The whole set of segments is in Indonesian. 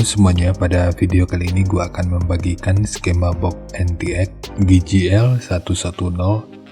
Halo semuanya, pada video kali ini gue akan membagikan skema box NTX GGL110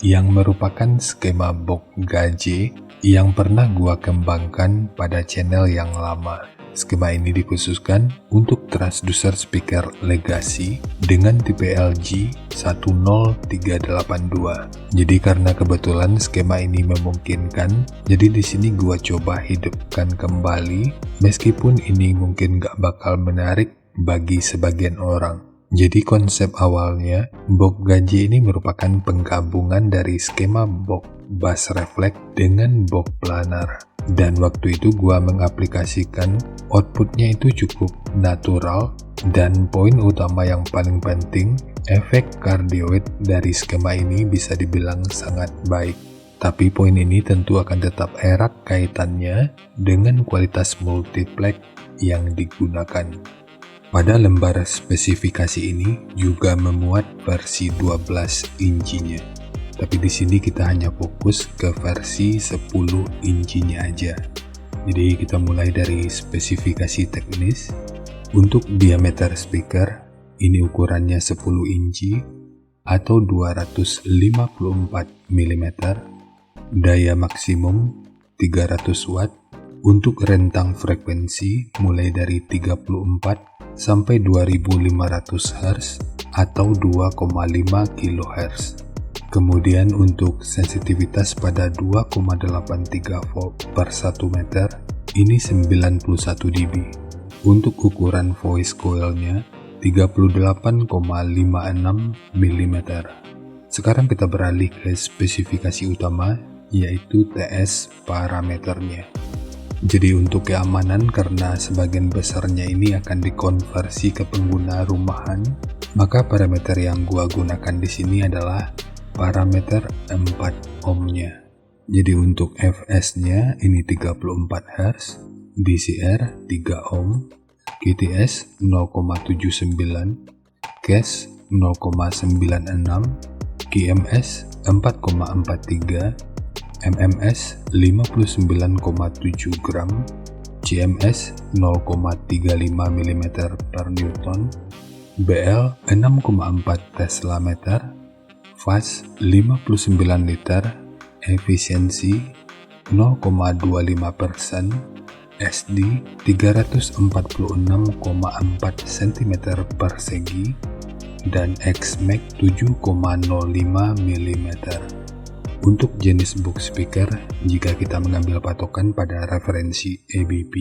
yang merupakan skema box gaje yang pernah gue kembangkan pada channel yang lama. Skema ini dikhususkan untuk transducer speaker legacy dengan tipe LG 10382. Jadi karena kebetulan skema ini memungkinkan, jadi di sini gua coba hidupkan kembali, meskipun ini mungkin gak bakal menarik bagi sebagian orang. Jadi konsep awalnya, box gaje ini merupakan penggabungan dari skema box bass reflect dengan box planar. Dan waktu itu gua mengaplikasikan outputnya itu cukup natural, dan poin utama yang paling penting, efek cardioid dari skema ini bisa dibilang sangat baik. Tapi poin ini tentu akan tetap erat kaitannya dengan kualitas multiplex yang digunakan. Pada lembar spesifikasi ini juga memuat versi 12 incinya. Tapi di sini kita hanya fokus ke versi 10 incinya aja. Jadi kita mulai dari spesifikasi teknis. Untuk diameter speaker, ini ukurannya 10 inci atau 254 mm. Daya maksimum 300 watt. Untuk rentang frekuensi mulai dari 34 sampai 2500 Hz atau 2,5 kHz. Kemudian untuk sensitivitas pada 2,83 volt per 1 meter, ini 91 dB. Untuk ukuran voice coilnya 38,56 mm. Sekarang kita beralih ke spesifikasi utama, yaitu TS parameternya. Jadi untuk keamanan, karena sebagian besarnya ini akan dikonversi ke pengguna rumahan, maka parameter yang gua gunakan di sini adalah parameter 4 ohmnya. Jadi untuk Fs-nya ini 34 Hz, DCR 3 ohm, QTS 0,79, CAS 0,96, QMS 4,43, MMS 59,7 gram, CMS 0,35 mm per Newton, BL 6,4 Tesla meter, fast 59 liter, efisiensi 0,25%, SD 346,4 cm persegi, dan XMAX 7,05 mm. Untuk jenis box speaker, jika kita mengambil patokan pada referensi ABP,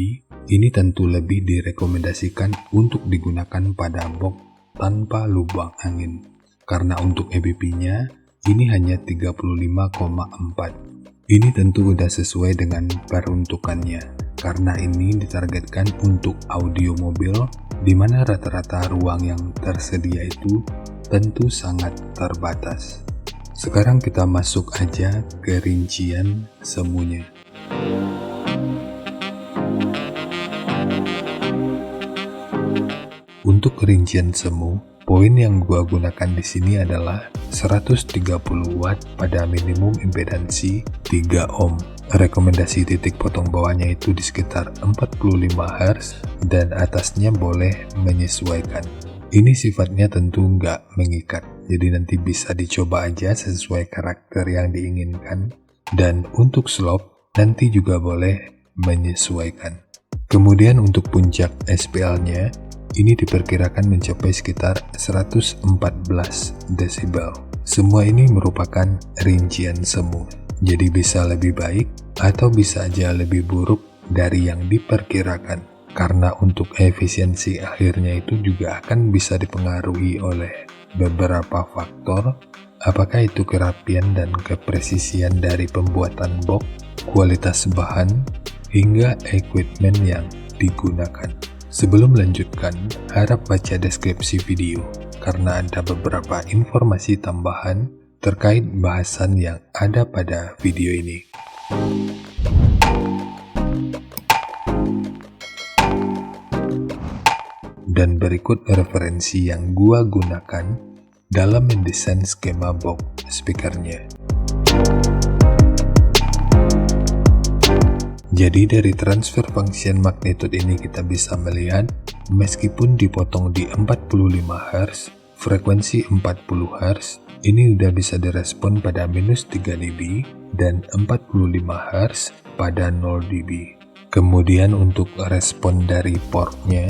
ini tentu lebih direkomendasikan untuk digunakan pada box tanpa lubang angin. Karena untuk ABP-nya, ini hanya 35,4. Ini tentu udah sesuai dengan peruntukannya, karena ini ditargetkan untuk audio mobil, di mana rata-rata ruang yang tersedia itu tentu sangat terbatas. Sekarang kita masuk aja ke rincian semuanya. Untuk rincian semu, poin yang gua gunakan di sini adalah 130 watt pada minimum impedansi 3 ohm. Rekomendasi titik potong bawahnya itu di sekitar 45 Hz dan atasnya boleh menyesuaikan. Ini sifatnya tentu nggak mengikat, jadi nanti bisa dicoba aja sesuai karakter yang diinginkan. Dan untuk slope nanti juga boleh menyesuaikan. Kemudian untuk puncak SPL-nya, ini diperkirakan mencapai sekitar 114 desibel. Semua ini merupakan rincian semu, jadi bisa lebih baik atau bisa aja lebih buruk dari yang diperkirakan. Karena untuk efisiensi akhirnya itu juga akan bisa dipengaruhi oleh beberapa faktor, apakah itu kerapian dan kepresisian dari pembuatan box, kualitas bahan, hingga equipment yang digunakan. Sebelum melanjutkan, harap baca deskripsi video, karena ada beberapa informasi tambahan terkait bahasan yang ada pada video ini. Dan berikut referensi yang gua gunakan dalam mendesain skema box speakernya. Jadi dari transfer function magnitude ini kita bisa melihat meskipun dipotong di 45 Hz, frekuensi 40 Hz, ini udah bisa direspon pada minus 3 dB dan 45 Hz pada 0 dB. Kemudian untuk respon dari portnya,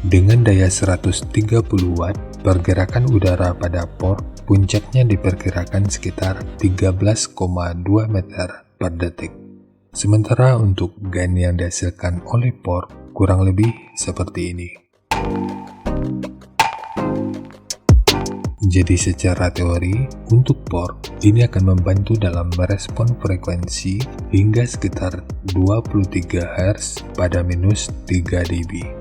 dengan daya 130 Watt, pergerakan udara pada port puncaknya diperkirakan sekitar 13,2 meter per detik. Sementara untuk gain yang dihasilkan oleh port kurang lebih seperti ini. Jadi secara teori, untuk port ini akan membantu dalam merespon frekuensi hingga sekitar 23 Hz pada minus 3 dB.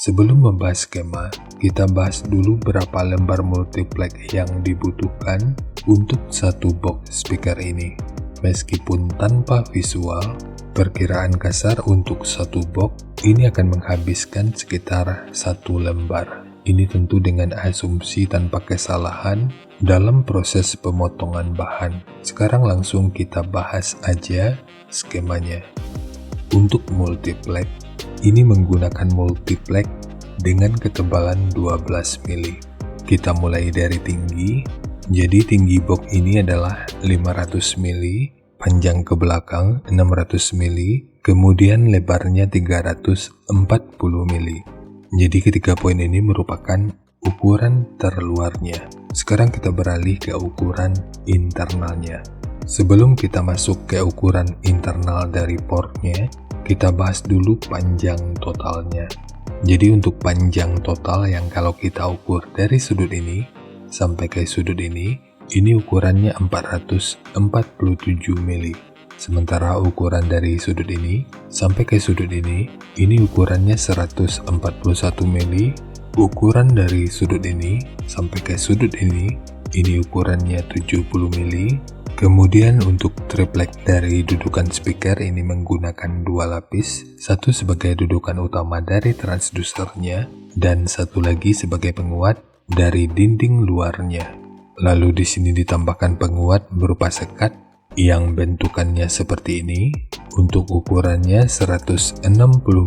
Sebelum membahas skema, kita bahas dulu berapa lembar multiplex yang dibutuhkan untuk satu box speaker ini. Meskipun tanpa visual, perkiraan kasar untuk satu box ini akan menghabiskan sekitar 1 lembar. Ini tentu dengan asumsi tanpa kesalahan dalam proses pemotongan bahan. Sekarang langsung kita bahas aja skemanya. Untuk multiplex, ini menggunakan multiplex dengan ketebalan 12 mili. Kita mulai dari tinggi, jadi tinggi box ini adalah 500 mili, panjang ke belakang 600 mili, kemudian lebarnya 340 mili. Jadi ketiga poin ini merupakan ukuran terluarnya. Sekarang kita beralih ke ukuran internalnya. Sebelum kita masuk ke ukuran internal dari portnya, kita bahas dulu panjang totalnya. Jadi untuk panjang total yang kalau kita ukur dari sudut ini sampai ke sudut ini ukurannya 447 mili. Sementara ukuran dari sudut ini sampai ke sudut ini ukurannya 141 mili. Ukuran dari sudut ini sampai ke sudut ini ukurannya 70 mili. Kemudian untuk triplek dari dudukan speaker ini menggunakan 2 lapis, satu sebagai dudukan utama dari transdusernya dan satu lagi sebagai penguat dari dinding luarnya. Lalu di sini ditambahkan penguat berupa sekat yang bentukannya seperti ini. Untuk ukurannya 160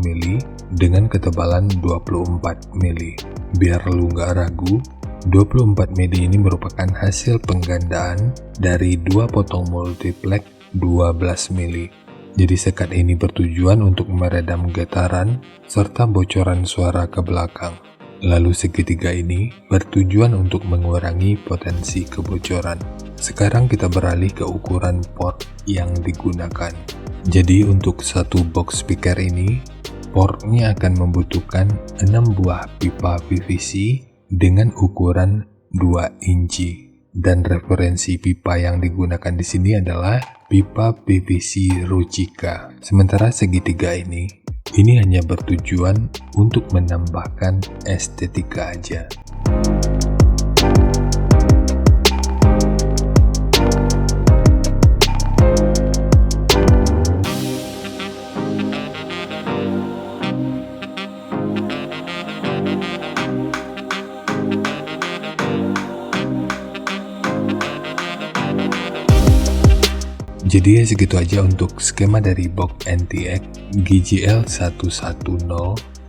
mili dengan ketebalan 24 mili. Biar lu nggak ragu, 24 mili ini merupakan hasil penggandaan dari 2 potong multiplex 12 mili. Jadi sekat ini bertujuan untuk meredam getaran serta bocoran suara ke belakang. Lalu segitiga ini bertujuan untuk mengurangi potensi kebocoran. Sekarang kita beralih ke ukuran port yang digunakan. Jadi untuk satu box speaker ini, portnya akan membutuhkan 6 buah pipa PVC dengan ukuran 2 inci. Dan referensi pipa yang digunakan di sini adalah pipa PVC Ruchika. Sementara segitiga ini hanya bertujuan untuk menambahkan estetika aja. Jadi segitu aja untuk skema dari box NTX GJL110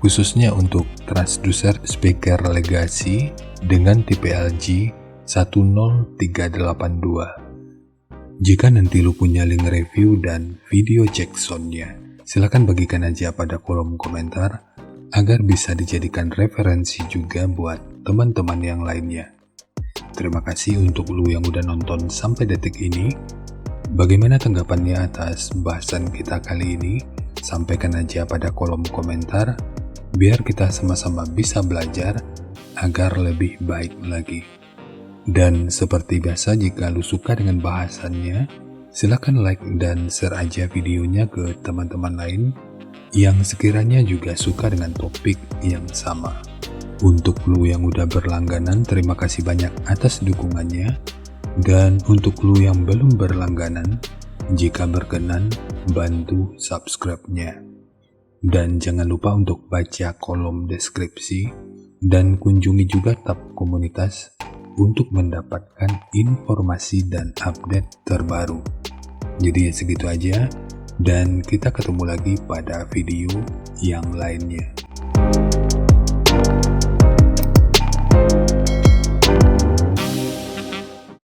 khususnya untuk transducer speaker Legacy dengan tipe LG 10382. Jika nanti lu punya link review dan video cek soundnya, silahkan bagikan aja pada kolom komentar agar bisa dijadikan referensi juga buat teman-teman yang lainnya. Terima kasih untuk lu yang udah nonton sampai detik ini. Bagaimana tanggapannya atas bahasan kita kali ini? Sampaikan aja pada kolom komentar, biar kita sama-sama bisa belajar agar lebih baik lagi. Dan seperti biasa, jika lu suka dengan bahasannya, silakan like dan share aja videonya ke teman-teman lain yang sekiranya juga suka dengan topik yang sama. Untuk lu yang udah berlangganan, terima kasih banyak atas dukungannya. Dan untuk lu yang belum berlangganan, jika berkenan, bantu subscribe-nya. Dan jangan lupa untuk baca kolom deskripsi dan kunjungi juga tab komunitas untuk mendapatkan informasi dan update terbaru. Jadi segitu aja, dan kita ketemu lagi pada video yang lainnya.